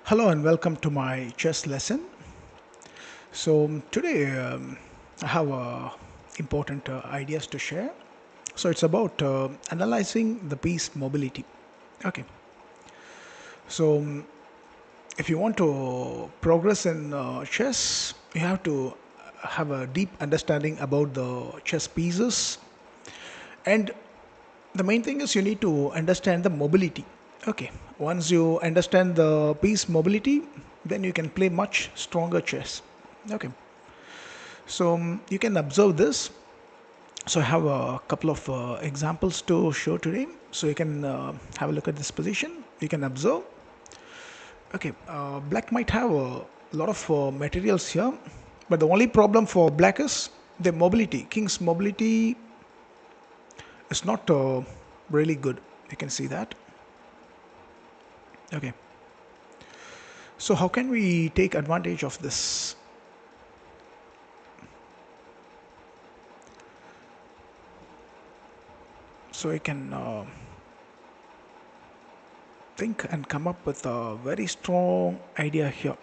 Hello and welcome to my chess lesson. Today I have important ideas to share. So it's about analyzing the piece mobility. Okay. So if you want to progress in chess, you have to have a deep understanding about the chess pieces, and the main thing is you need to understand the mobility. Okay. Once you understand the piece mobility, then you can play much stronger chess. Okay. You can observe this. So I have a couple of examples to show today. So you can have a look at this position. You can observe. Okay, black might have a lot of materials here, but the only problem for black is the mobility. King's mobility is not really good. You can see that. Okay. So how can we take advantage of this? So you can think and come up with a very strong idea here.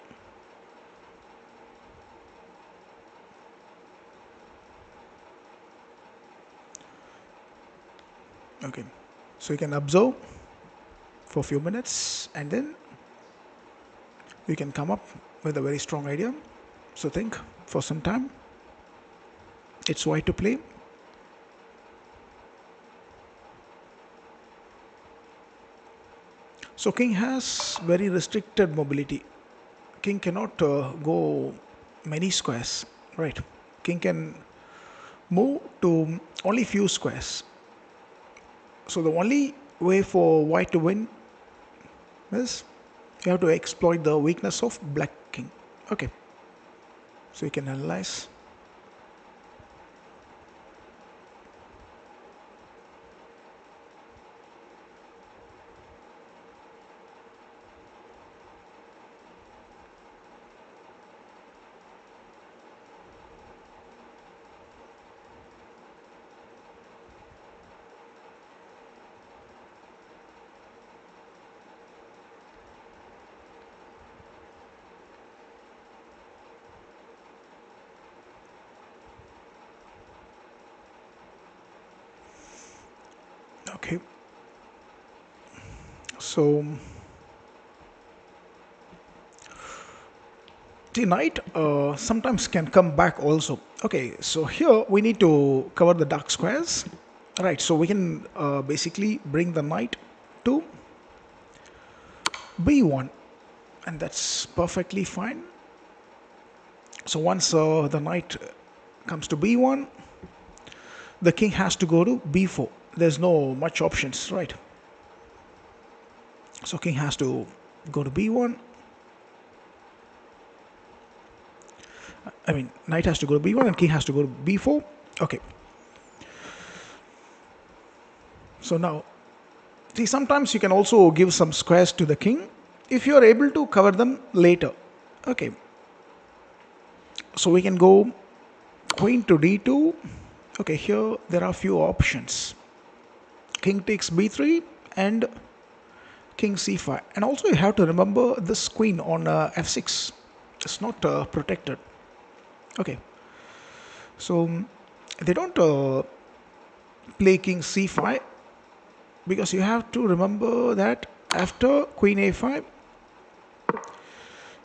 Okay, so you can observe for a few minutes and then you can come up with a very strong idea. So think for some time. It's why to play. So king has very restricted mobility. King cannot go many squares, right? King can move to only few squares. So the only way for white to win is you have to exploit the weakness of black king. Okay, so you can analyze. Okay, so the knight sometimes can come back also. Okay, so here we need to cover the dark squares. Right, so we can basically bring the knight to b1, and that's perfectly fine. So once the knight comes to b1, the king has to go to b4. There's no much options, right? So king has to go to b1. I mean, knight has to go to b1 and king has to go to b4. Okay. So now, see, sometimes you can also give some squares to the king if you are able to cover them later. Okay. So we can go queen to d2. Okay, here there are few options. King takes b3 and king c5. And also you have to remember this queen on f6. It's not protected. Okay. So they don't play king c5 because you have to remember that after queen a5,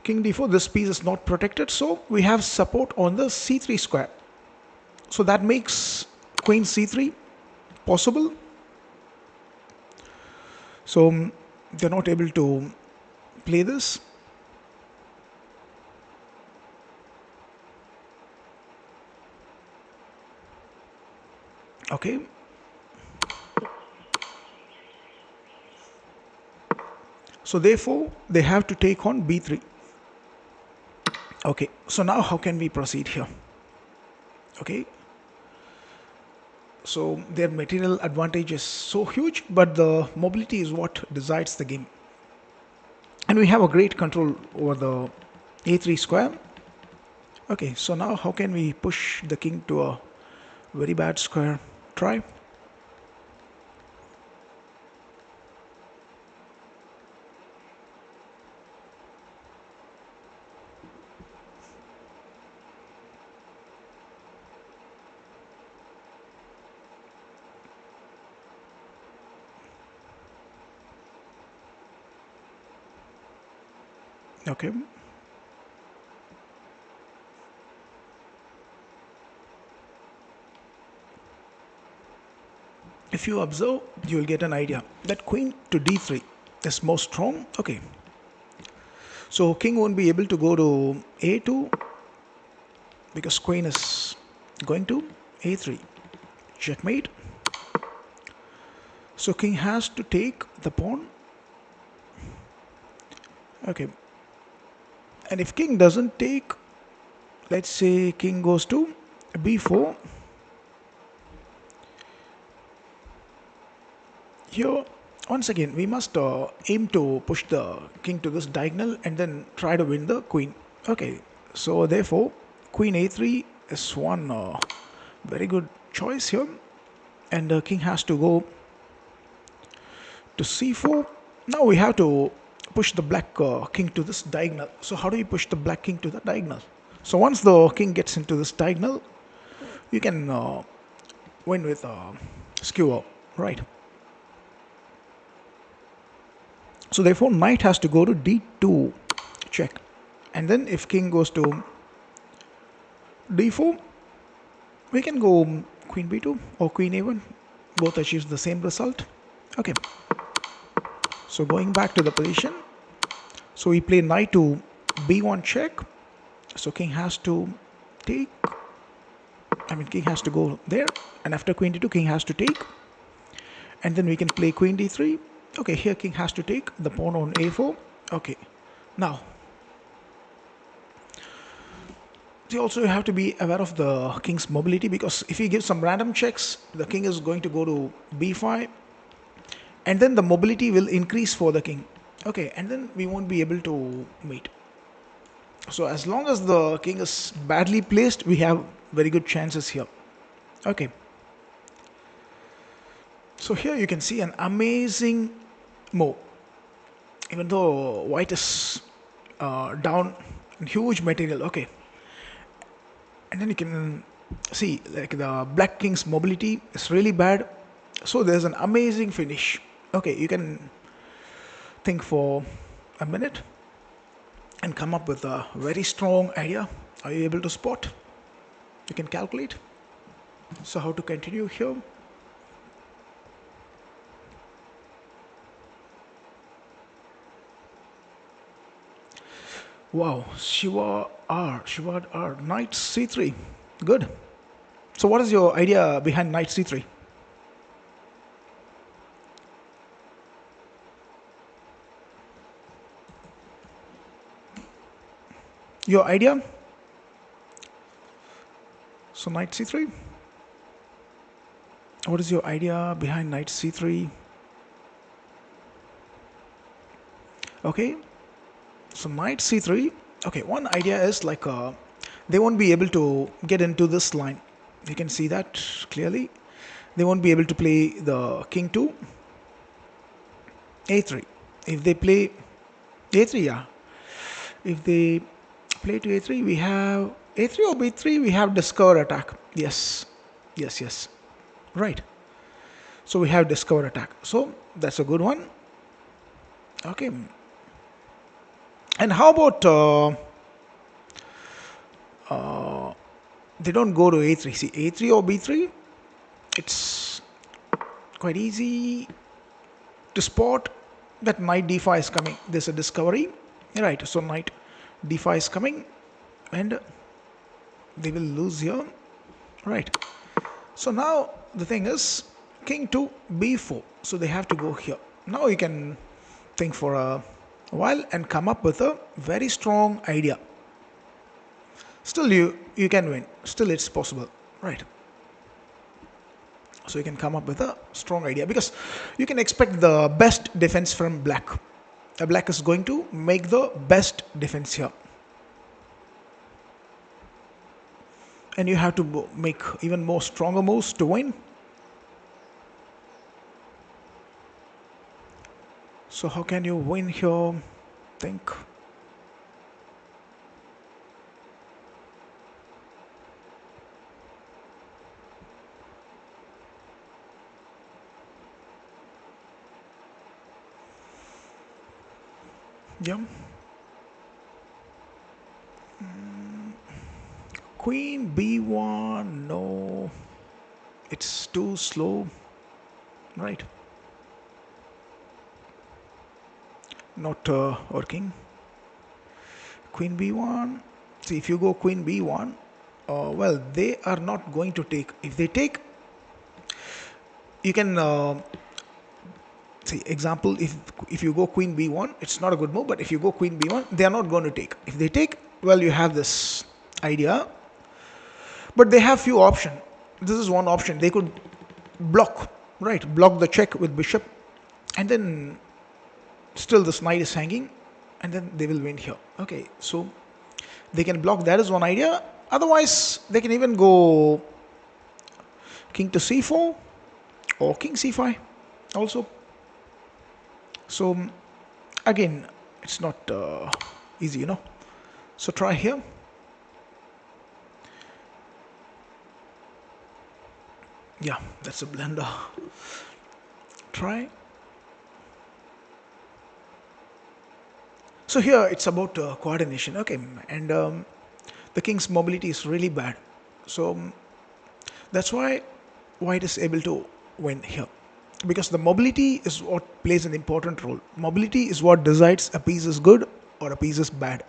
king d4, this piece is not protected, so we have support on the c3 square. So that makes queen c3 possible. So they're not able to play this. Okay. So therefore they have to take on b3. Okay, so now how can we proceed here? Okay, so their material advantage is so huge, but the mobility is what decides the game. And we have a great control over the a3 square. Okay, so now how can we push the king to a very bad square? Try. Okay. If you observe, you will get an idea that queen to d3 is more strong. Okay. So king won't be able to go to a2 because queen is going to a3. Checkmate. So king has to take the pawn. Okay. And if king doesn't take, let's say king goes to b4. Here, once again, we must aim to push the king to this diagonal and then try to win the queen. Okay, so therefore, queen a3 is one very good choice here. And the king has to go to c4. Now we have to push the black king to this diagonal. So how do you push the black king to the diagonal? So once the king gets into this diagonal, you can win with skewer, right? So therefore knight has to go to d2, check. And then if king goes to d4, we can go queen b2 or queen a1. Both achieves the same result. Okay. So going back to the position. So we play knight to b1 check. So king has to take. King has to go there. And after queen d2, king has to take. And then we can play queen d3. Okay, here king has to take the pawn on a4. Okay. Now, you also have to be aware of the king's mobility, because if you give some random checks, the king is going to go to b5 and then the mobility will increase for the king. Okay, and then we won't be able to mate. So as long as the king is badly placed, we have very good chances here. Okay. So here you can see an amazing move. Even though white is down in huge material. Okay. And then you can see like the black king's mobility is really bad. So there's an amazing finish. Okay, you can think for a minute and come up with a very strong idea. Are you able to spot? You can calculate. So how to continue here? Wow, Shiva R, knight c3. Good. So what is your idea behind knight c3? Your idea? So knight c3. What is your idea behind knight c3? Okay, so knight c3. Okay, one idea is like they won't be able to get into this line. You can see that clearly. They won't be able to play the king to a3. If they play a3, yeah. If they play to a3, we have a3 or b3. We have discover attack. Yes, yes, yes. Right. So we have discover attack. So that's a good one. Okay. And how about they don't go to a3? See, a3 or b3, it's quite easy to spot that knight d5 is coming. There's a discovery, right? So knight d5 is coming, and they will lose here, right? So now the thing is king to b4. So they have to go here. Now you can think for a while and come up with a very strong idea. Still you can win. Still it's possible, right? So you can come up with a strong idea, because you can expect the best defense from black. Black is going to make the best defense here, and you have to make even more stronger moves to win. So how can you win here? Think. Yeah. Queen b1, no, it's too slow, right? Not working. Queen b1. See, if you go queen b1, well, they are not going to take. If they take, you can see example. If you go queen b1, it's not a good move. But if you go queen b1, they are not going to take. If they take, well, you have this idea. But they have few options. This is one option. They could block, right? Block the check with bishop, and then still this knight is hanging, and then they will win here. Okay, so they can block. That is one idea. Otherwise, they can even go king to c4 or king c5 also. So again, it's not easy, you know. So try here. Yeah, that's a blunder. Try. So here it's about coordination, okay, and the king's mobility is really bad. So that's why white is able to win here, because the mobility is what plays an important role. Mobility is what decides a piece is good or a piece is bad.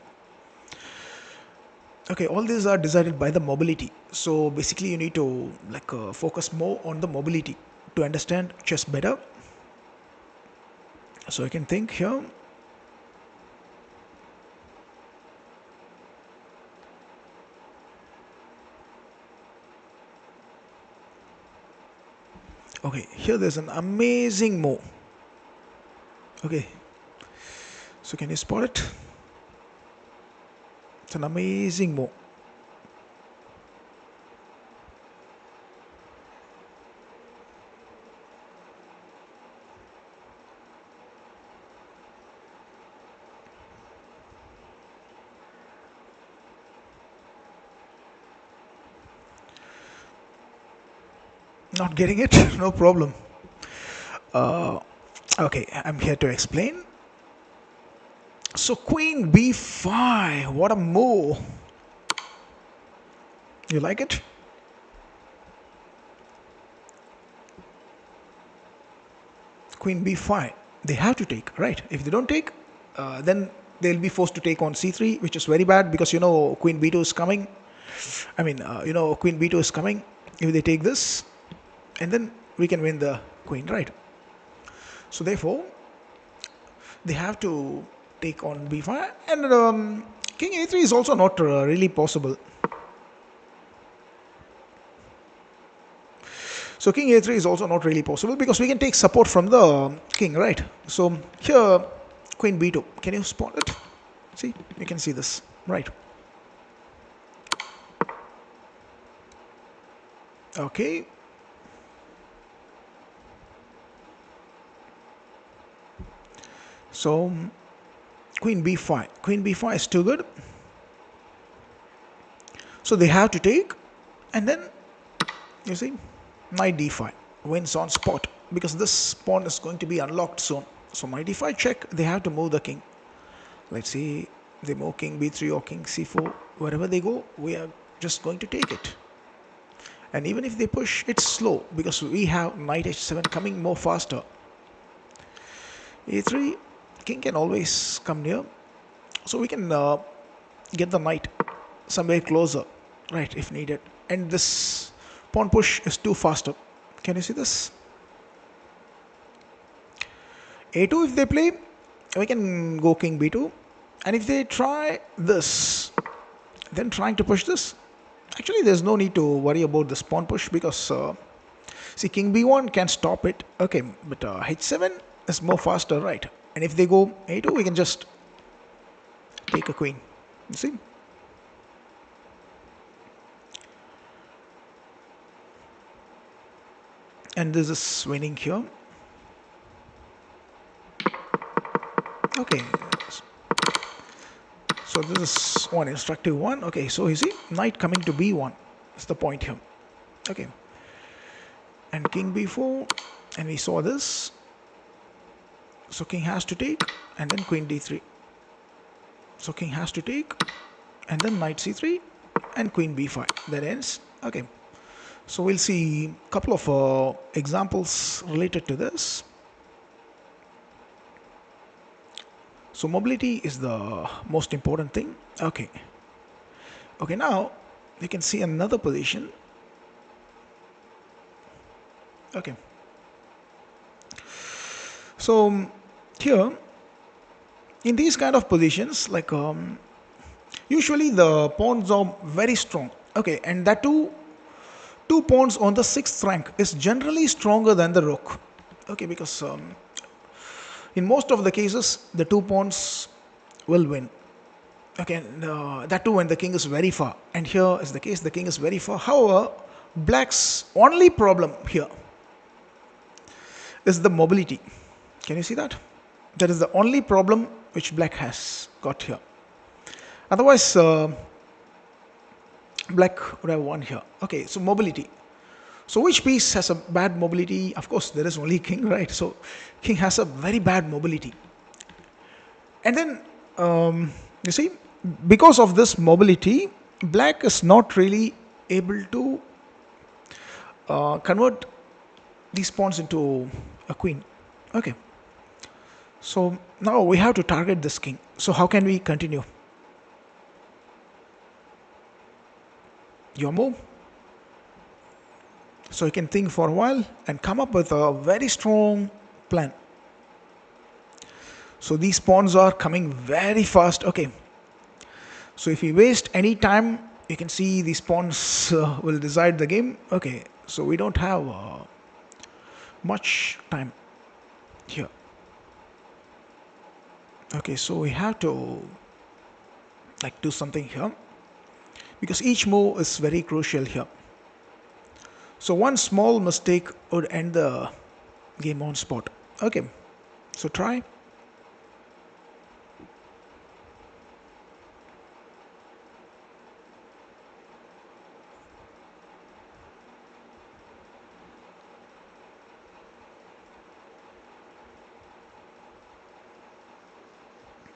Okay, all these are decided by the mobility. So basically you need to like focus more on the mobility to understand chess better. So I can think here. Okay, here there's an amazing move. Okay, so can you spot it? It's an amazing move. Not getting it? No problem. Okay, I'm here to explain. So queen b5, what a move. You like it? Queen b5. They have to take, right? If they don't take, then they'll be forced to take on c3, which is very bad because you know queen b2 is coming. I mean, you know, queen b2 is coming. If they take this, and then we can win the queen, right? So therefore, they have to take on b5, and king a3 is also not really possible. So king a3 is also not really possible because we can take support from the king, right? So here, queen b2. Can you spot it? See, you can see this, right? Okay. So queen b5. Queen b5 is too good. So they have to take, and then you see, knight d5 wins on spot because this pawn is going to be unlocked soon. So knight d5 check. They have to move the king. Let's see, they move king b3 or king c4. Wherever they go, we are just going to take it. And even if they push, it's slow because we have knight h7 coming more faster. a3, king can always come near, so we can get the knight somewhere closer, right, if needed. And this pawn push is too faster. Can you see this? a2, if they play, we can go king b2, and if they try this, then trying to push this, actually there's no need to worry about this pawn push because see, king b1 can stop it, okay, but h7 is more faster, right? And if they go a2, we can just take a queen. You see? And this is winning here. Okay. So this is one instructive one. Okay, so you see, knight coming to b1 is the point here. Okay. And king b4, and we saw this. So king has to take, and then queen d3. So king has to take, and then knight c3, and queen b5. That ends. Okay. So we'll see a couple of examples related to this. So mobility is the most important thing. Okay. Okay, now you can see another position. Okay. So here in these kind of positions, like usually the pawns are very strong. Okay, and that too, two pawns on the sixth rank is generally stronger than the rook. Okay, because in most of the cases the two pawns will win. Okay, and, that too when the king is very far. And here is the case, the king is very far. However, black's only problem here is the mobility. Can you see that? That is the only problem which black has got here. Otherwise, black would have won here. Okay, so mobility. So which piece has a bad mobility? Of course, there is only king, right? So king has a very bad mobility. And then, you see, because of this mobility, black is not really able to convert these pawns into a queen. Okay. So now we have to target this king. So how can we continue? Your move. So you can think for a while and come up with a very strong plan. So these pawns are coming very fast. Okay. So if we waste any time, you can see these pawns will decide the game. Okay. So we don't have much time here. Okay. So we have to like do something here because each move is very crucial here. So one small mistake would end the game on spot. Okay. So try.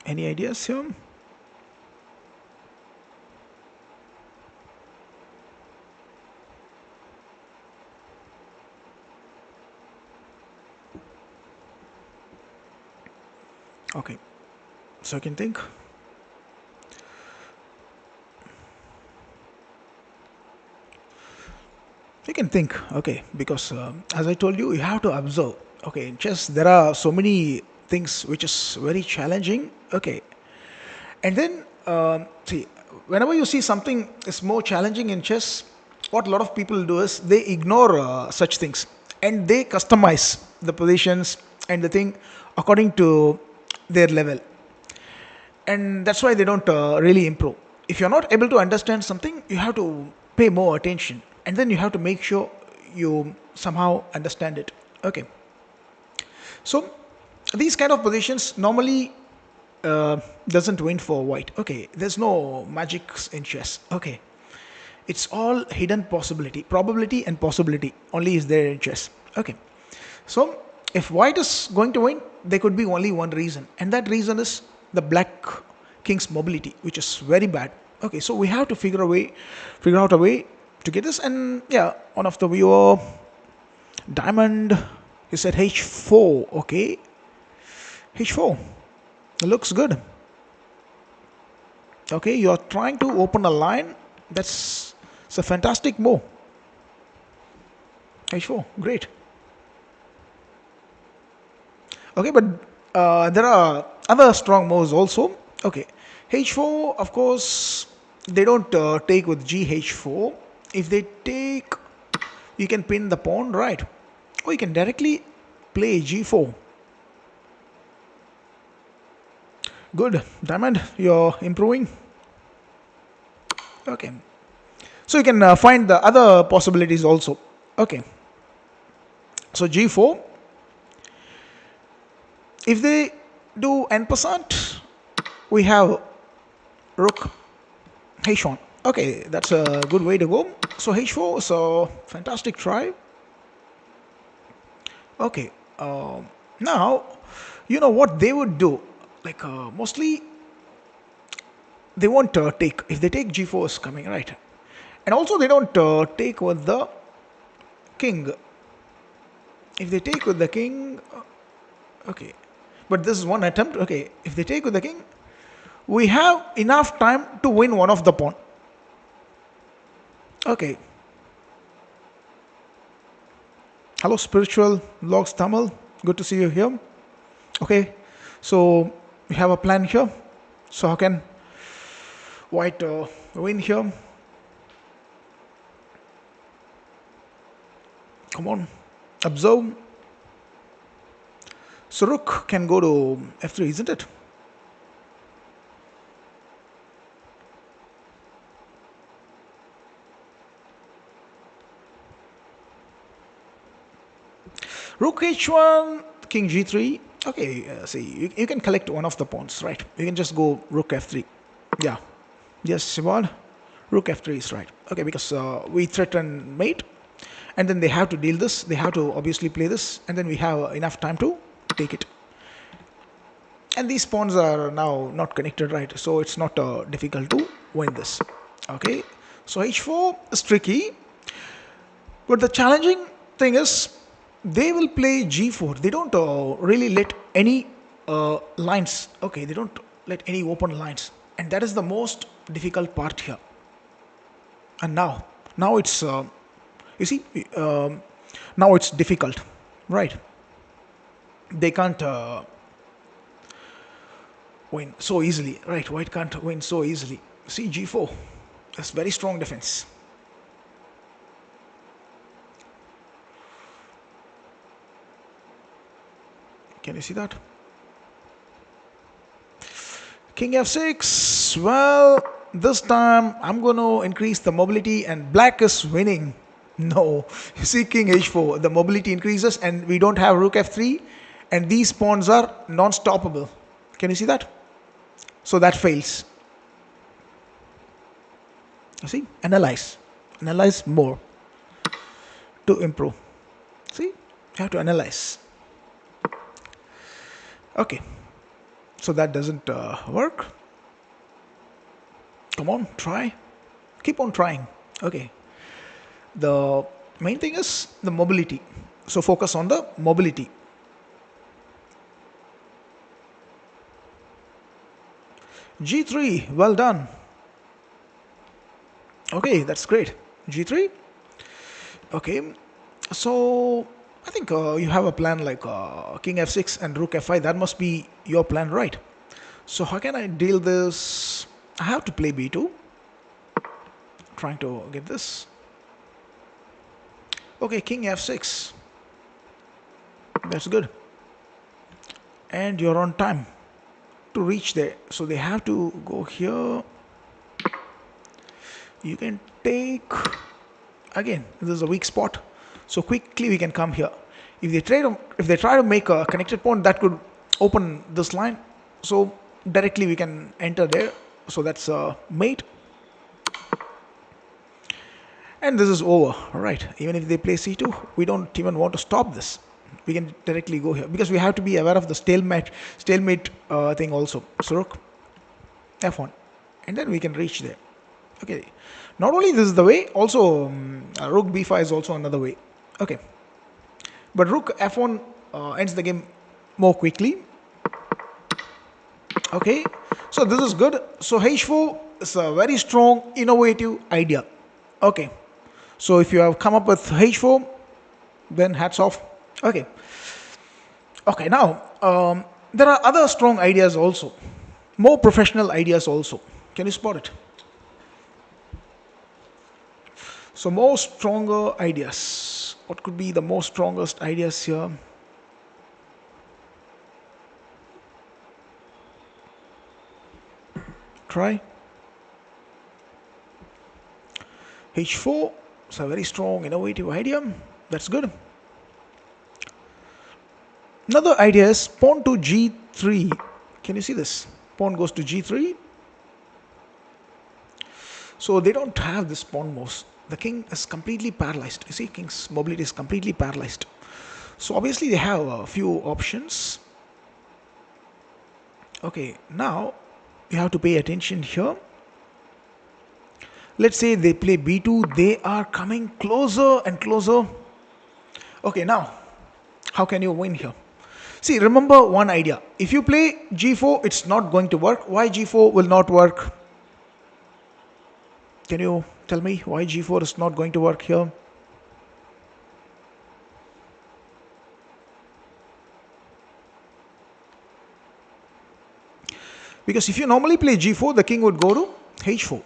Any ideas here? Okay, so I can think. You can think, okay, because as I told you, you have to observe. Okay, in chess there are so many things which is very challenging. Okay, and then see, whenever you see something is more challenging in chess, what a lot of people do is they ignore such things and they customize the positions and the thing according to their level, and that's why they don't really improve. If you're not able to understand something, you have to pay more attention and then you have to make sure you somehow understand it. Okay, so these kind of positions normally doesn't win for white. Okay, there's no magics in chess. Okay, it's all hidden possibility, probability and possibility only is there in chess. Okay, so if white is going to win, there could be only one reason, and that reason is the black king's mobility, which is very bad. Okay, so we have to figure out a way to get this. And yeah, one of the viewer, Diamond, he said h4. Okay, h4 looks good. Okay, you're trying to open a line. That's it's a fantastic move. h4, great. Okay, but there are other strong moves also. Okay, h4, of course, they don't take with gh4. If they take, you can pin the pawn, right? Or you can directly play g4. Good, Diamond, you're improving. Okay, so you can find the other possibilities also. Okay, so g4. If they do en passant, we have rook h1. Okay, that's a good way to go. So h4 is a fantastic try. Okay, now you know what they would do. Like mostly they won't take. If they take g4 is coming, right? And also they don't take with the king. If they take with the king, okay. But this is one attempt. Okay, if they take with the king, we have enough time to win one of the pawn. Okay. Hello, spiritual logs Tamil. Good to see you here. Okay, so we have a plan here. So how can white win here? Come on, observe. So rook can go to f3, isn't it? Rook h1, king g3. Okay, see, you can collect one of the pawns, right? You can just go rook f3. Yeah, yes, Sivad. Rook f3 is right. Okay, because we threaten mate, and then they have to deal this. They have to obviously play this, and then we have enough time to take it. And these pawns are now not connected, right? So it's not difficult to win this. Okay, so h4 is tricky, but the challenging thing is they will play g4. They don't really let any lines. Okay, they don't let any open lines, and that is the most difficult part here. And now it's you see now it's difficult, right? They can't win so easily, right? White can't win so easily. See g4, that's very strong defense. Can you see that? King f6. Well, this time I'm going to increase the mobility and black is winning. No, you see king h4, the mobility increases and we don't have rook f3 and these pawns are non-stoppable. Can you see that? So that fails. You see, analyze more to improve. See, you have to analyze. Okay, so that doesn't work. Come on, try, keep on trying. Okay, the main thing is the mobility, so focus on the mobility. g3, well done. Okay, that's great. g3. Okay, so I think you have a plan like king f6 and rook f5. That must be your plan, right? So how can I deal this? I have to play b2, trying to get this. Okay, king f6. That's good. And you're on time to reach there. So they have to go here. You can take again. This is a weak spot. So quickly we can come here. If they try to make a connected pawn, that could open this line. So directly we can enter there. So that's a mate. And this is over. All right. Even if they play c2, we don't even want to stop this. We can directly go here because we have to be aware of the stalemate thing also. So rook f1, and then we can reach there. Okay. Not only this is the way, also rook b5 is also another way. Okay. But rook f1 ends the game more quickly. Okay. So this is good. So h4 is a very strong, innovative idea. Okay. So if you have come up with h4, then hats off. Okay. Okay. Now there are other strong ideas also, more professional ideas also. Can you spot it? So more stronger ideas. What could be the most strongest ideas here? Try. h4 is a very strong, innovative idea. That's good. Another idea is pawn to g3. Can you see this? Pawn goes to g3. So they don't have this pawn moves. The king is completely paralyzed. You see, king's mobility is completely paralyzed. So obviously they have a few options. Okay, now you have to pay attention here. Let's say they play b2, they are coming closer and closer. Okay, now how can you win here? See, remember one idea. If you play g4, it's not going to work. Why g4 will not work? Can you tell me why g4 is not going to work here? Because if you normally play g4, the king would go to h4.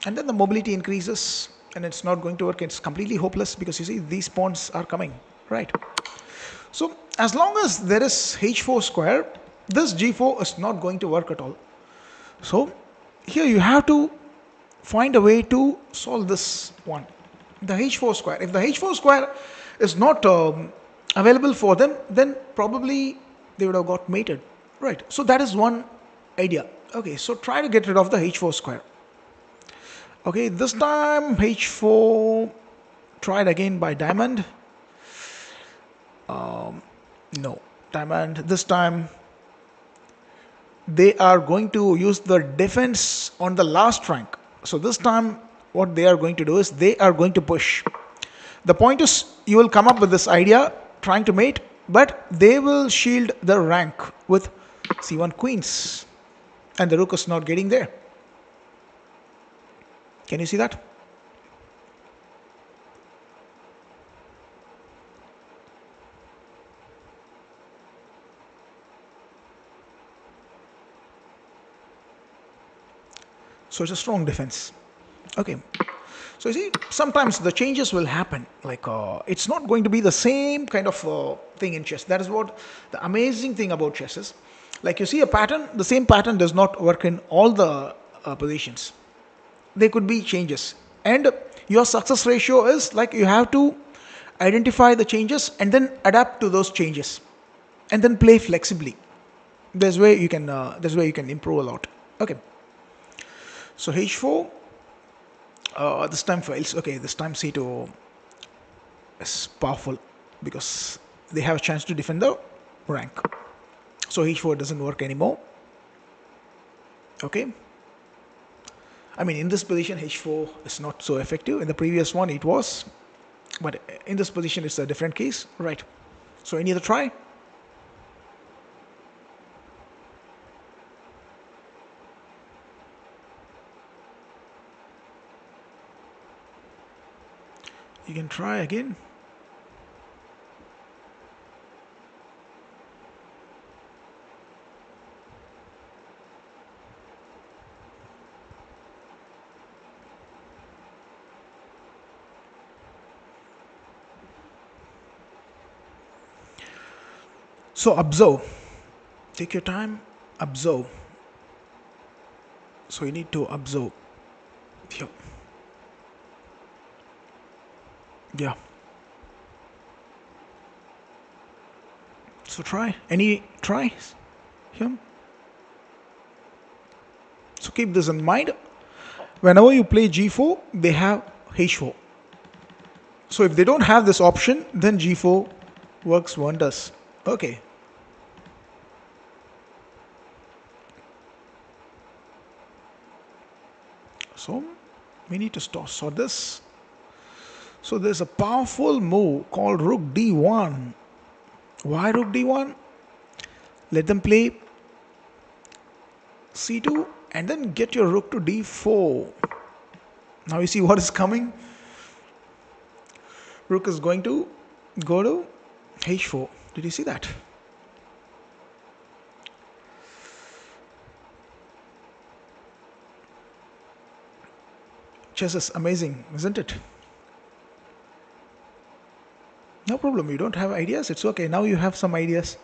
And then the mobility increases and it's not going to work. It's completely hopeless because you see these pawns are coming, right? So as long as there is h4 square, this g4 is not going to work at all. So here you have to find a way to solve this one, the h4 square. If the h4 square is not available for them, then probably they would have got mated, right? So that is one idea. Okay, so try to get rid of the h4 square. Okay, this time h4 tried again by diamond. No, diamond. This time they are going to use the defense on the last rank. So this time what they are going to do is they are going to push. The point is you will come up with this idea trying to mate, but they will shield the rank with c1 queens and the rook is not getting there. Can you see that? So it's a strong defense. Okay. So you see, sometimes the changes will happen. Like it's not going to be the same kind of thing in chess. That is what the amazing thing about chess is. Like you see a pattern, the same pattern does not work in all the positions. There could be changes. And your success ratio is like you have to identify the changes and then adapt to those changes. And then play flexibly. That's where you can improve a lot. Okay. So h4, this time fails. Okay, this time c2 is powerful because they have a chance to defend the rank. So h4 doesn't work anymore. Okay. I mean, in this position, h4 is not so effective. In the previous one, it was. But in this position, it's a different case. Right. So any other try? You can try again. So observe. Take your time. Observe. So you need to observe. Here. Yeah. So try. Any tries here? So keep this in mind. Whenever you play g4, they have h4. So if they don't have this option, then g4 works wonders. Okay. So we need to sort this. So there's a powerful move called rook d1. Why rook d1? Let them play c2 and then get your rook to d4. Now you see what is coming. Rook is going to go to h4. Did you see that? Chess is amazing, isn't it? No problem. You don't have ideas? It's okay. Now you have some ideas.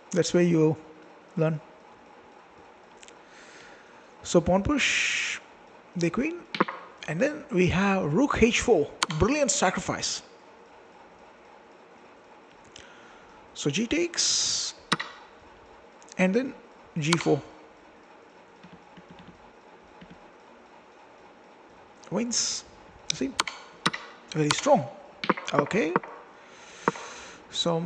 That's where you learn. So pawn push, the queen. And then we have rook h4. Brilliant sacrifice. So g takes. And then g4. Wins. See? Very strong. Okay. So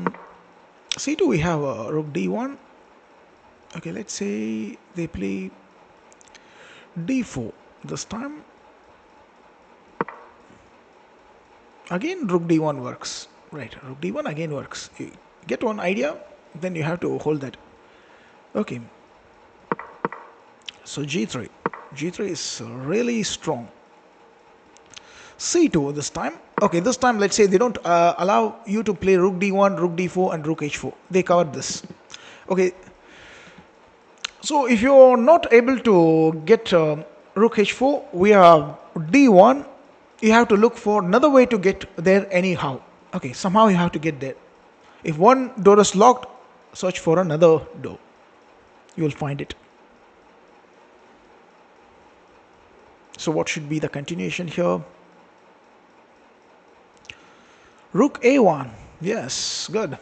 c2 we have rook d1. Okay, let's say they play d4 this time. Again rook d1 works, right? Rook d1 again works. You get one idea, then you have to hold that. Okay, so g3 is really strong. c2 this time. Okay, this time let's say they don't allow you to play rook d1, rook d4 and rook h4. They covered this. Okay, so if you're not able to get rook h4, we have d1. You have to look for another way to get there anyhow. Okay, somehow you have to get there. If one door is locked, search for another door. You will find it. So what should be the continuation here? Rook a1. Yes, good.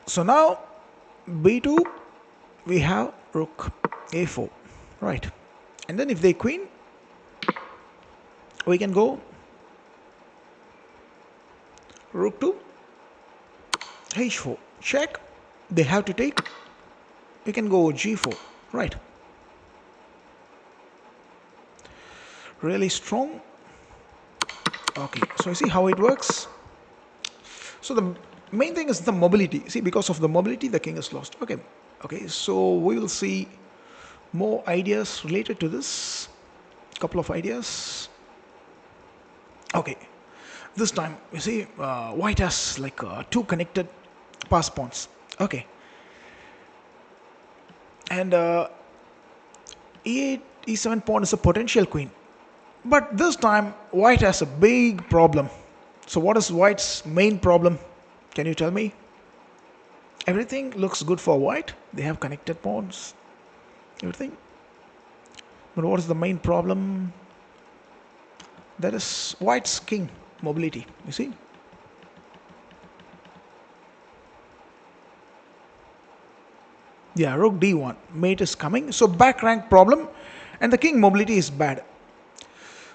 So now b2, we have rook a4, right? And then if they queen, we can go rook to h4, check. They have to take. We can go g4, right? Really strong. Okay, so you see how it works. So the main thing is the mobility. See, because of the mobility, the king is lost. Okay, okay. So we will see more ideas related to this. Couple of ideas. Okay, this time you see white has like two connected pass pawns. Okay, and e8, e7 pawn is a potential queen, but this time white has a big problem. So what is white's main problem? Can you tell me? Everything looks good for white. They have connected pawns, everything. But what is the main problem? That is white's king mobility. You see? Yeah, rook d1. Mate is coming. So back rank problem, and the king mobility is bad.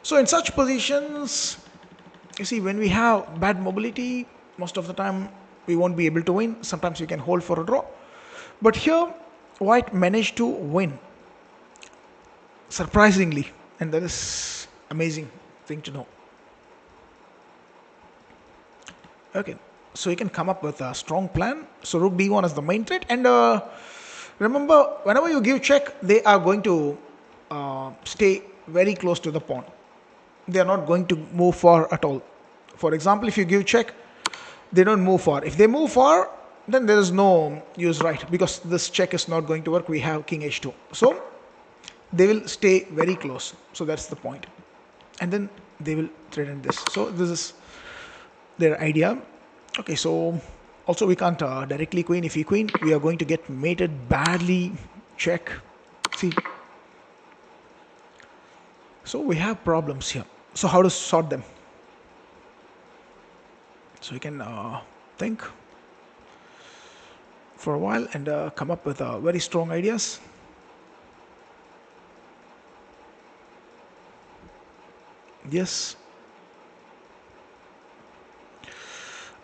So in such positions, you see, when we have bad mobility, most of the time we won't be able to win. Sometimes we can hold for a draw. But here, white managed to win, surprisingly, and that is amazing thing to know. Okay, so you can come up with a strong plan. So rook d1 is the main threat, and remember, whenever you give check, they are going to stay very close to the pawn. They are not going to move far at all. For example, if you give check, they don't move far. If they move far, then there is no use, right? Because this check is not going to work. We have king h2. So they will stay very close. So that's the point. And then they will threaten this. So this is their idea. Okay, so also we can't directly queen. If we queen, we are going to get mated badly. Check. See. So we have problems here. So how to sort them? So you can think for a while and come up with very strong ideas. Yes.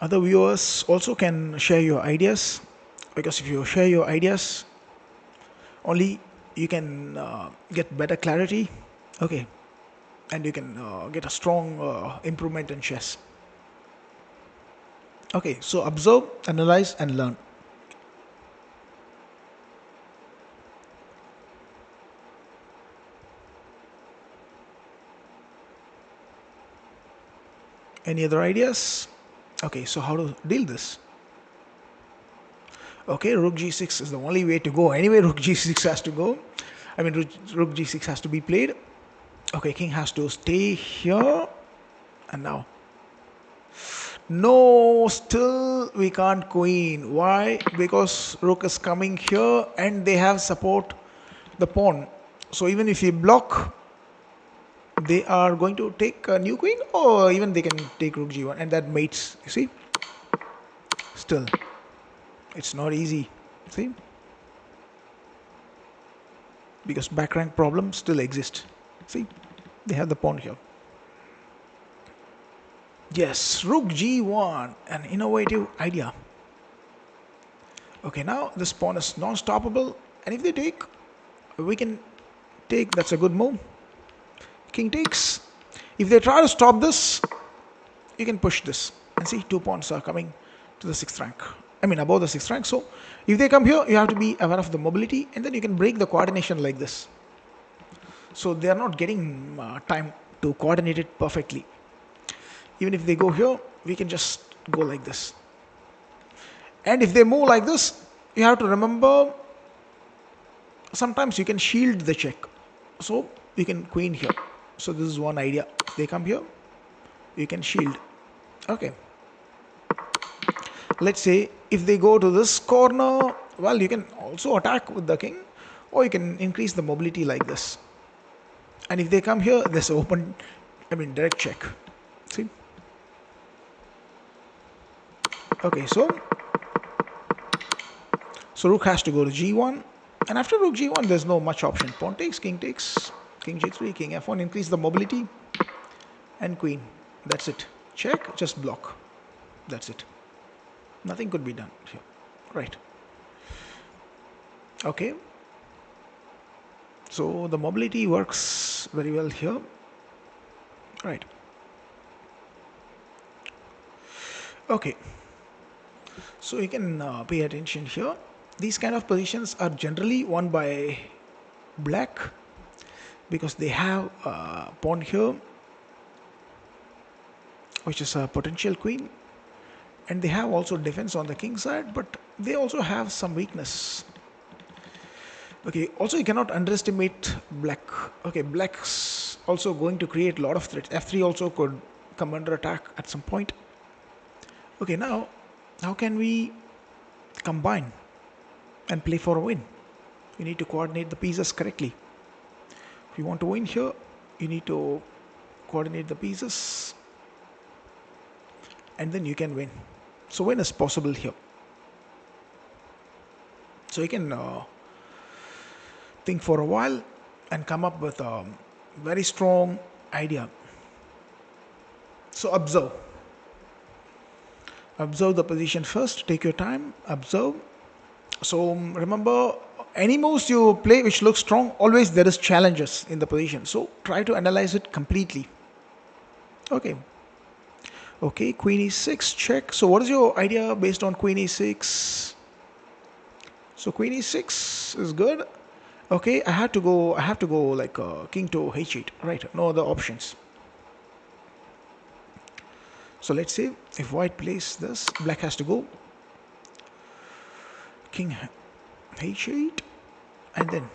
Other viewers also can share your ideas, because if you share your ideas, only you can get better clarity. Okay, and you can get a strong improvement in chess. Okay, so observe, analyze and learn. Any other ideas? Okay, so how to deal this? Okay, rook g6 is the only way to go. Anyway, rook g6 has to go. I mean, rook g6 has to be played. Okay, king has to stay here. And now, no, still we can't queen. Why? Because rook is coming here and they have support the pawn. So even if you block, they are going to take a new queen, or even they can take rook g1 and that mates. You see? Still, it's not easy. See? Because back rank problems still exist. See? They have the pawn here. Yes, rook g1, an innovative idea. Okay, now this pawn is non-stoppable, and if they take, we can take. That's a good move. King takes. If they try to stop this, you can push this and see 2 pawns are coming to the 6th rank. I mean above the 6th rank. So if they come here, you have to be aware of the mobility, and then you can break the coordination like this. So they are not getting time to coordinate it perfectly. Even if they go here, we can just go like this. And if they move like this, you have to remember sometimes you can shield the check. So you can queen here. So this is one idea. They come here, you can shield. Okay. Let's say if they go to this corner, well, you can also attack with the king, or you can increase the mobility like this. And if they come here, there's open, direct check. See? Okay, so rook has to go to g1, and after rook g1, there's no much option. Pawn takes, king g3, king f1, increase the mobility, and queen. That's it. Check, just block. That's it. Nothing could be done here. Right. Okay. So the mobility works very well here. Right. Okay. So you can pay attention here. These kind of positions are generally won by black because they have a pawn here, which is a potential queen, and they have also defense on the king side, but they also have some weakness. Okay, also you cannot underestimate black. Okay, black's also going to create a lot of threats. F3 also could come under attack at some point. Okay, now how can we combine and play for a win? You need to coordinate the pieces correctly. If you want to win here, you need to coordinate the pieces, and then you can win. So win is possible here. So you can think for a while and come up with a very strong idea. So observe the position first. Take your time, observe. So remember, any moves you play which looks strong, always there is challenges in the position. So try to analyze it completely. Okay, queen e6 check. So what is your idea based on queen e6? So queen e6 is good. Okay, I have to go like king to h8, right? No other options. So let's say if white plays this, black has to go king h8, and then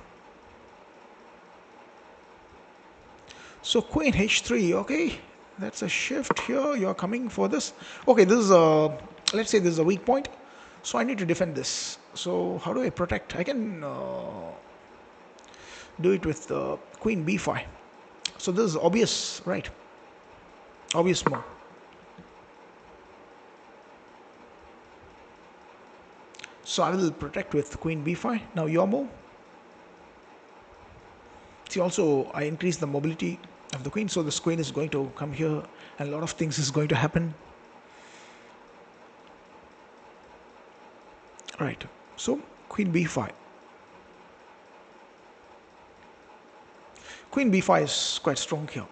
so queen h3. Okay, that's a shift here. You're coming for this. Okay, this is a, let's say this is a weak point, so I need to defend this. So how do I protect? I can do it with queen b5. So this is obvious, right? Obvious move. So I will protect with queen b5. Now your move. See, also I increase the mobility of the queen, so this queen is going to come here and a lot of things is going to happen. Right. So queen b5. Queen b5 is quite strong here.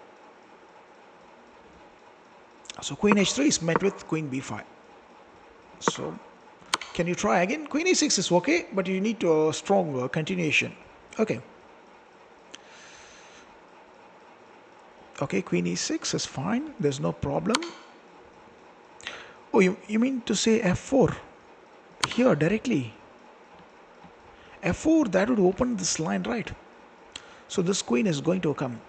So queen h3 is met with queen b5. So can you try again? Queen e6 is okay, but you need a strong continuation. Okay. Okay, queen e6 is fine. There's no problem. Oh, you mean to say f4 here directly? F4, that would open this line, right? So this queen is going to come.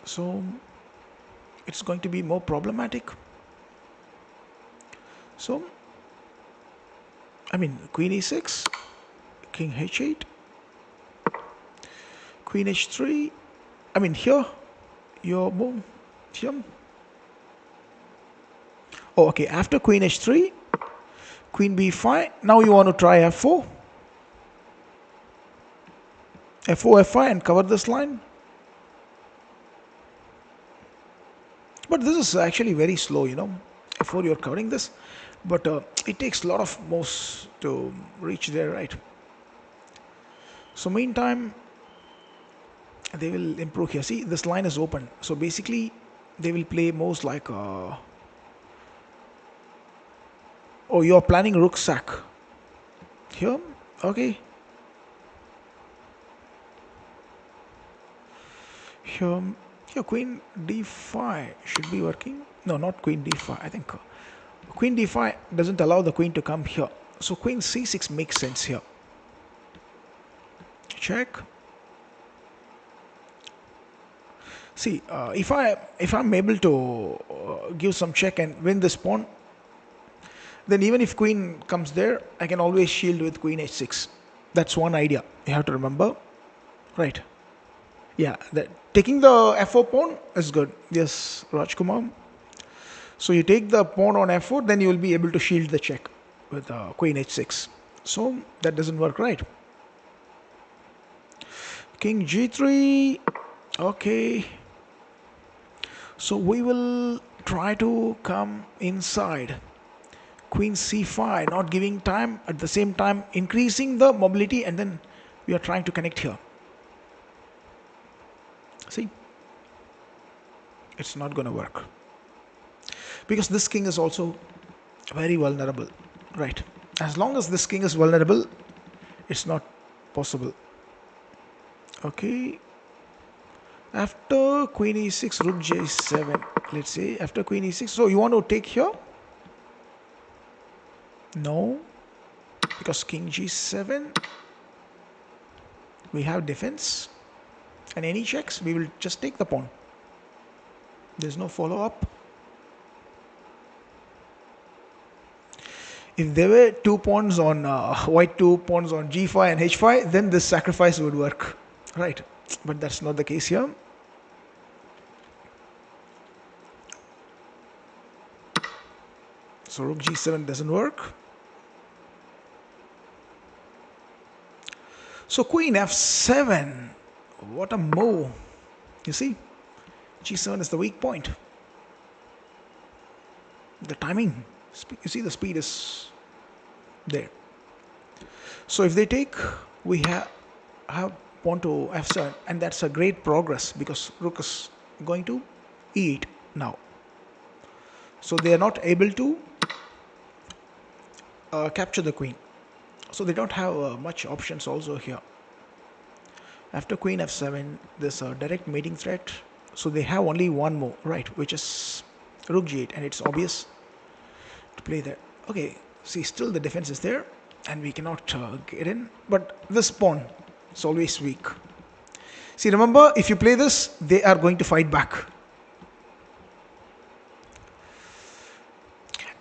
So it's going to be more problematic. So queen e6, king h8, queen h3. Here, your move here. Oh, okay. After queen h3, queen b5. Now you want to try f4. f4, f5, and cover this line. But this is actually very slow, f4, you're covering this, but it takes a lot of moves to reach there, right? So meantime, they will improve here. See, this line is open, so basically they will play most like oh, you're planning rook sack here. Okay, here, here queen d5 should be working. No, not queen d5. I think queen d5 doesn't allow the queen to come here, so queen c6 makes sense here. Check. See, if I'm able to give some check and win this pawn, then even if queen comes there, I can always shield with queen h6. That's one idea you have to remember, right? Yeah, that taking the f4 pawn is good. Yes, Rajkumar. So you take the pawn on f4, then you will be able to shield the check with queen h6. So that doesn't work, right? King g3. Okay. So we will try to come inside. Queen c5, not giving time, at the same time increasing the mobility, and then we are trying to connect here. See, it's not going to work because this king is also very vulnerable, right? As long as this king is vulnerable, it's not possible. Okay, after queen e6, rook j7, let's say after queen e6. So you want to take here? No, because king g7, we have defense, and any checks we will just take the pawn. There's no follow-up. If there were two pawns on white, two pawns on g5 and h5, then this sacrifice would work, right? But that's not the case here. So rook g7 doesn't work. So queen f7, what a move. You see, g7 is the weak point. The timing, you see, the speed is there. So if they take, we have pawn to f7, and that's a great progress because rook is going to e8 now. So they are not able to capture the queen. So they don't have much options also here. After queen f7, there's a direct mating threat. So they have only one move, right, which is rook g8, and it's obvious to play that. Okay, see, still the defense is there, and we cannot get in. But this pawn is always weak. See, remember, if you play this, they are going to fight back.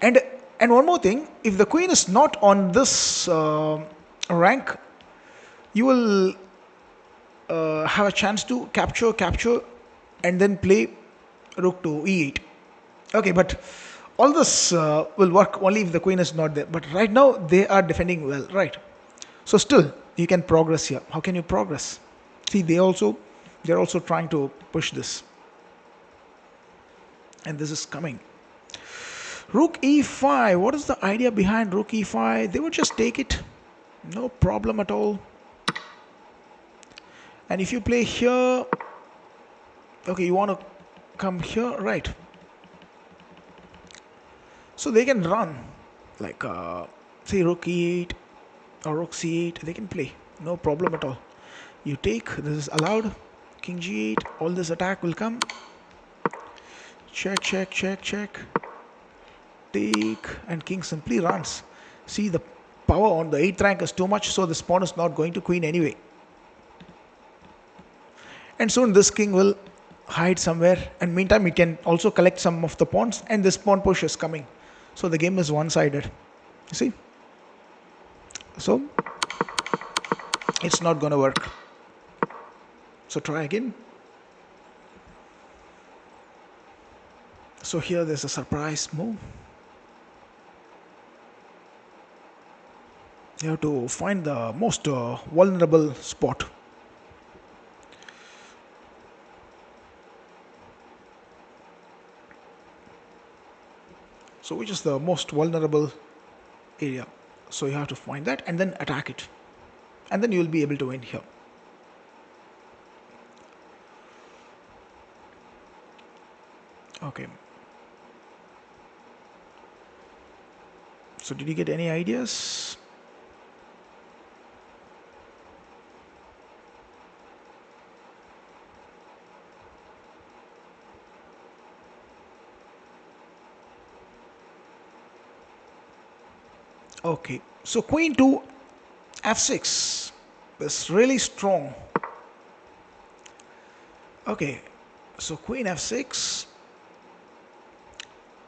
And one more thing, if the queen is not on this rank, you will have a chance to capture, and then play rook to e8. Okay, but all this will work only if the queen is not there. But right now they are defending well, right? So still you can progress here. How can you progress? See, they're also trying to push this, and this is coming. Rook e5. What is the idea behind rook e5? They would just take it, no problem at all. And if you play here, okay, you want to come here, right? So they can run like say rook e8 or rook c8. They can play, no problem at all. You take, this is allowed. King g8, all this attack will come. Check, check, check, check. Take, and king simply runs. See, the power on the 8th rank is too much, so this pawn is not going to queen anyway. And soon this king will hide somewhere, and meantime it can also collect some of the pawns, and this pawn push is coming. So the game is one-sided. You see? So it's not going to work. So try again. So here there's a surprise move. You have to find the most vulnerable spot. So which is the most vulnerable area? So you have to find that and then attack it. And then you will be able to win here. Okay. So did you get any ideas? Okay. So queen to f6 is really strong. Okay. So queen f6,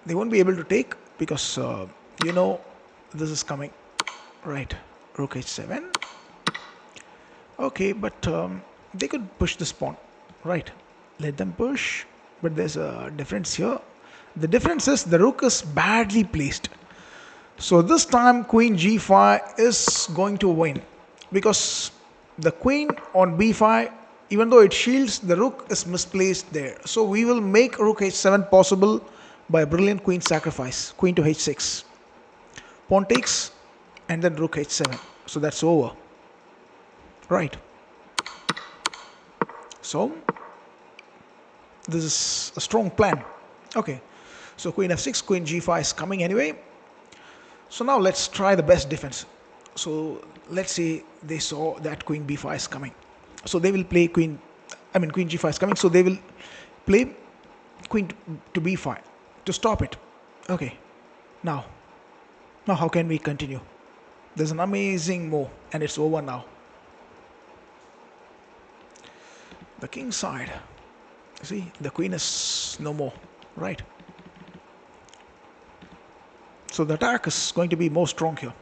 they won't be able to take because you know this is coming, right? Rook h7. Okay, but they could push this pawn, right? Let them push, but there's a difference here. The difference is the rook is badly placed. So this time queen g5 is going to win because the queen on b5, even though it shields, the rook is misplaced there. So we will make rook h7 possible by a brilliant queen sacrifice. Queen to h6. Pawn takes and then rook h7. So that's over. Right. So this is a strong plan. Okay. So queen f6, queen g5 is coming anyway. So now let's try the best defense. So let's say they saw that queen b5 is coming. So they will play queen g5 is coming. So they will play queen to b5 to stop it. Okay. Now how can we continue? There's an amazing move and it's over now. The king side. See, the queen is no more, right? So the attack is going to be more strong here.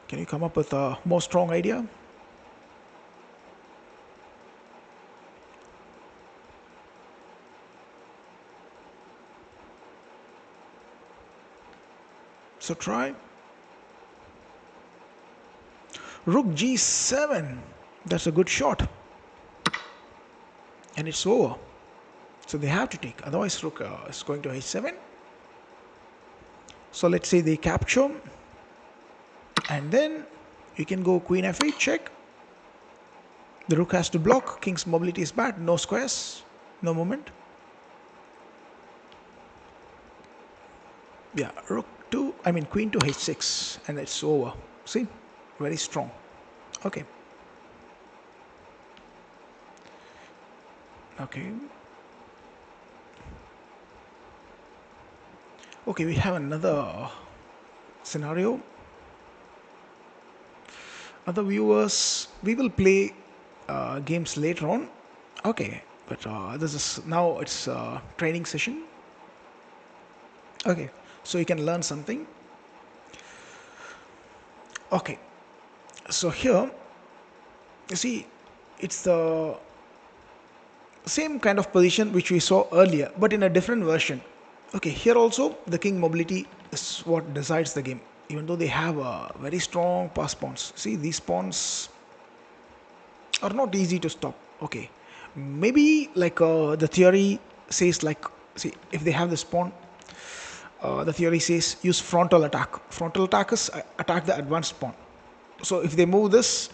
Can you come up with a more strong idea? So try. Rook g7. That's a good shot. And it's over. So they have to take. Otherwise rook is going to h7. So let's say they capture. And then you can go queen f8 check. The rook has to block. King's mobility is bad. No squares. No movement. Yeah, queen to h6. And it's over. See? Very strong. Okay. Okay. Okay, we have another scenario. Other viewers, we will play games later on. Okay, but this is now it's a training session. Okay, so you can learn something. Okay, so here you see it's the same kind of position which we saw earlier, but in a different version. Okay, here also the king mobility is what decides the game, even though they have a very strong pass pawns. See, these pawns are not easy to stop. Okay, maybe like the theory says, like, see, if they have this pawn, the theory says use frontal attack. Frontal attack is attack the advanced pawn. So if they move this,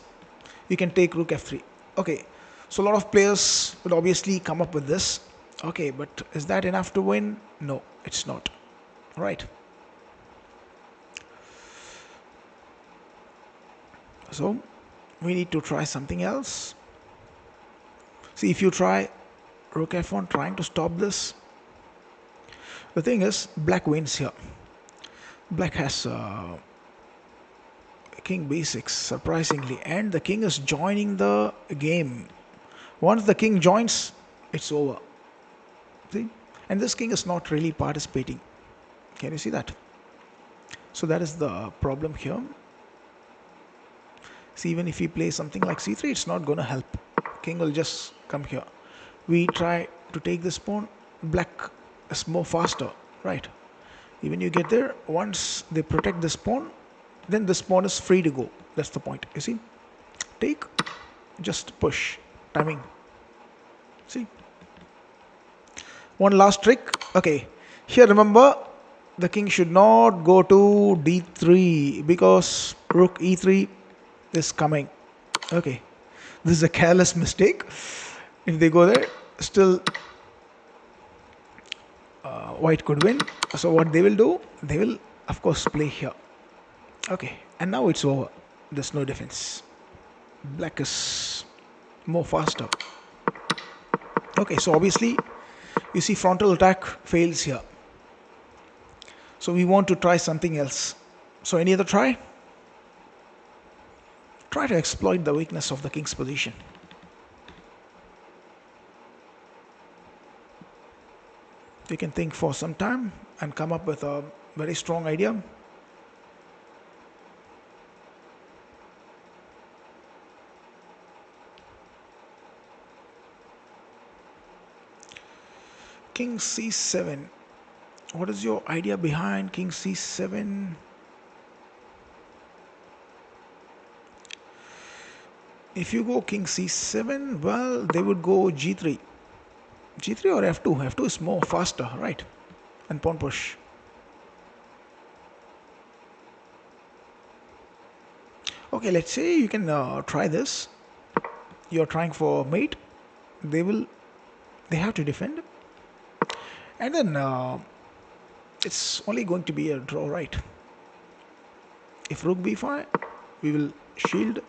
you can take rook f3. Okay, so a lot of players will obviously come up with this. Okay, but is that enough to win? No, it's not. Right. So we need to try something else. See, if you try rook f1 trying to stop this, the thing is black wins here. Black has king b6 surprisingly, and the king is joining the game. Once the king joins, it's over. See, and this king is not really participating. Can you see that? So that is the problem here. See, even if we play something like c3, it's not going to help. King will just come here. We try to take this pawn. Black is more faster, right? Even you get there, once they protect this pawn, then this pawn is free to go. That's the point. You see, take, just push, timing. See, one last trick. Okay, here remember the king should not go to d3 because rook e3 is coming. Okay, this is a careless mistake. If they go there, still white could win. So what they will do, they will of course play here. Okay, and now it's over. There's no defense. Black is more faster. Okay, so obviously you see frontal attack fails here. So we want to try something else. So any other try? Try to exploit the weakness of the king's position. You can think for some time and come up with a very strong idea. King c7. What is your idea behind king c7? If you go king c7, well, they would go g3. g3 or f2. f2 is more faster, right? And pawn push. Okay, let's say you can try this. You're trying for mate. They have to defend. And then it's only going to be a draw, right? If rook b5, we will shield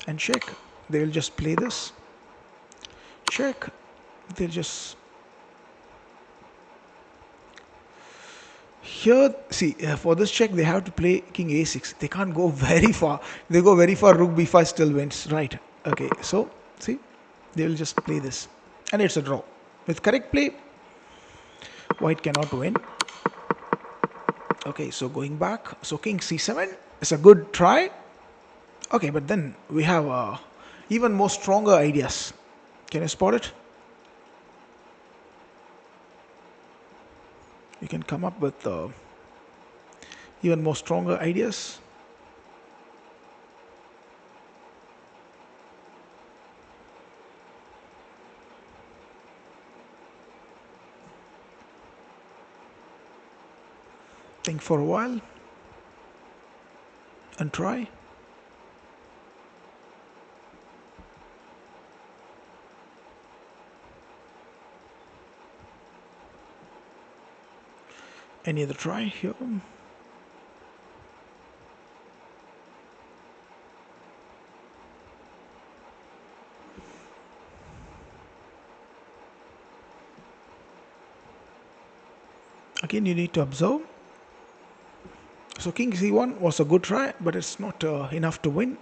and check. They will just play this. Check. They'll just here see for this check they have to play king a6. They can't go very far. If they go very far, rook b5 still wins, right? Okay, so see, they will just play this, and it's a draw. With correct play, white cannot win. Okay, so going back, so king c7 is a good try. Okay, but then we have even more stronger ideas. Can you spot it? You can come up with even more stronger ideas. Think for a while and try. Any other try here? Again, you need to observe. So king c1 was a good try, but it's not enough to win.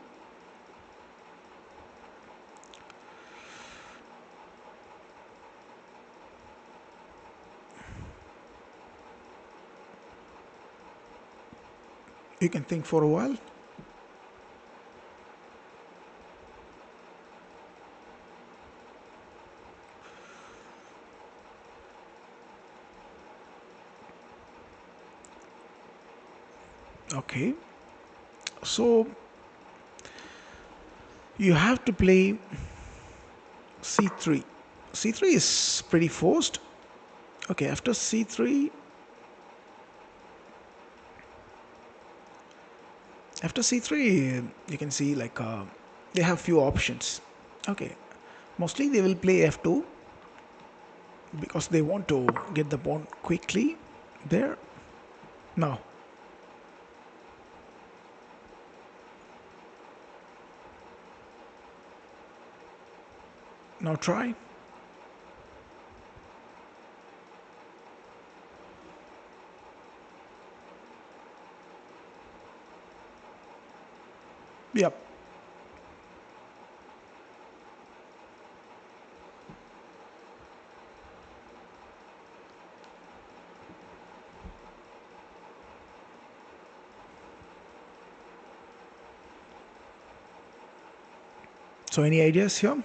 You can think for a while. Okay, so you have to play c3. c3 is pretty forced. Okay, after c3, you can see like they have few options. Okay, mostly they will play f2 because they want to get the pawn quickly there. Now try. Yep. So any ideas here?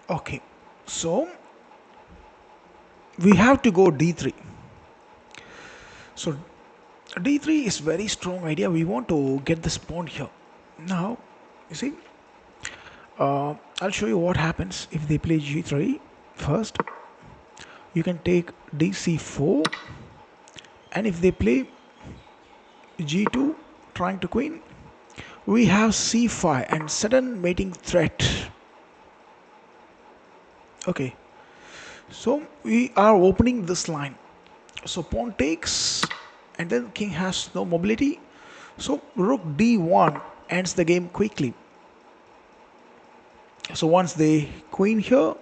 Okay, so we have to go d3. So d3 is very strong idea. We want to get this pawn here. Now, you see, I'll show you what happens if they play g3 first. You can take dc4, and if they play g2 trying to queen, we have c5 and sudden mating threat. Okay, so we are opening this line. So pawn takes, and then king has no mobility, so rook d1 ends the game quickly. So once they queen here,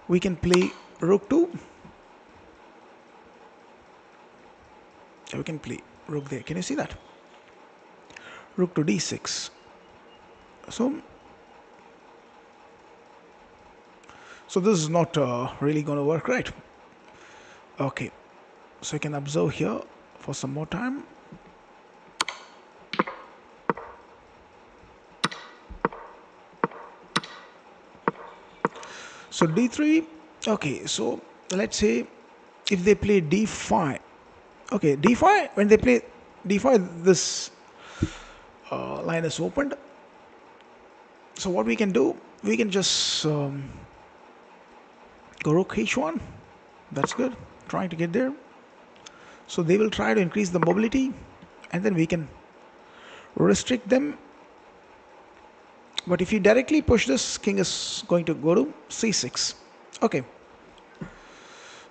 we can play rook 2. We can play rook there. Can you see that? Rook to d6. So this is not really going to work, right? Okay, so you can observe here for some more time. So d3. Okay, so let's say if they play d5. Okay, d5, when they play d5, this line is opened. So what we can do, we can just go rook h1. That's good, trying to get there. So they will try to increase the mobility, and then we can restrict them. But if you directly push this, king is going to go to c6. Okay,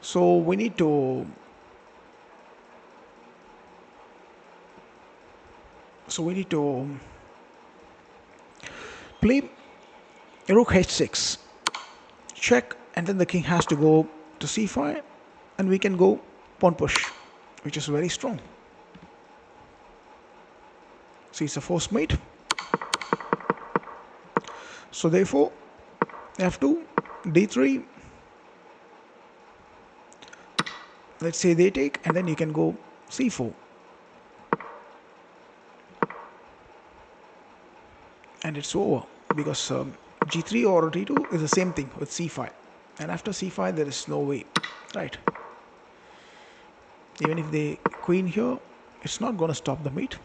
so we need to play rook h6, check, and then the king has to go to c5, and we can go pawn push, which is very strong. See, it's a forced mate. So therefore f2, d3, let's say they take, and then you can go c4, and it's over, because g3 or d2 is the same thing with c5, and after c5 there is no way, right? Even if they queen here, it's not going to stop the mate.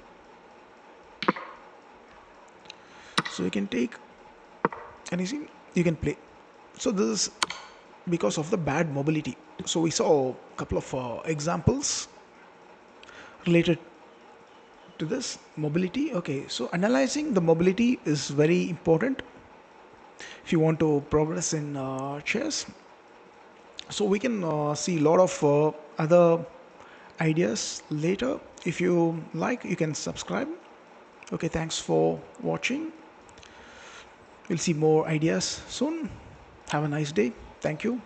So you can take, and you can play. So this is because of the bad mobility. So we saw a couple of examples related to this mobility. Okay, so analyzing the mobility is very important if you want to progress in chess. So we can see a lot of other ideas later. If you like, you can subscribe. Okay, thanks for watching. We'll see more ideas soon. Have a nice day. Thank you.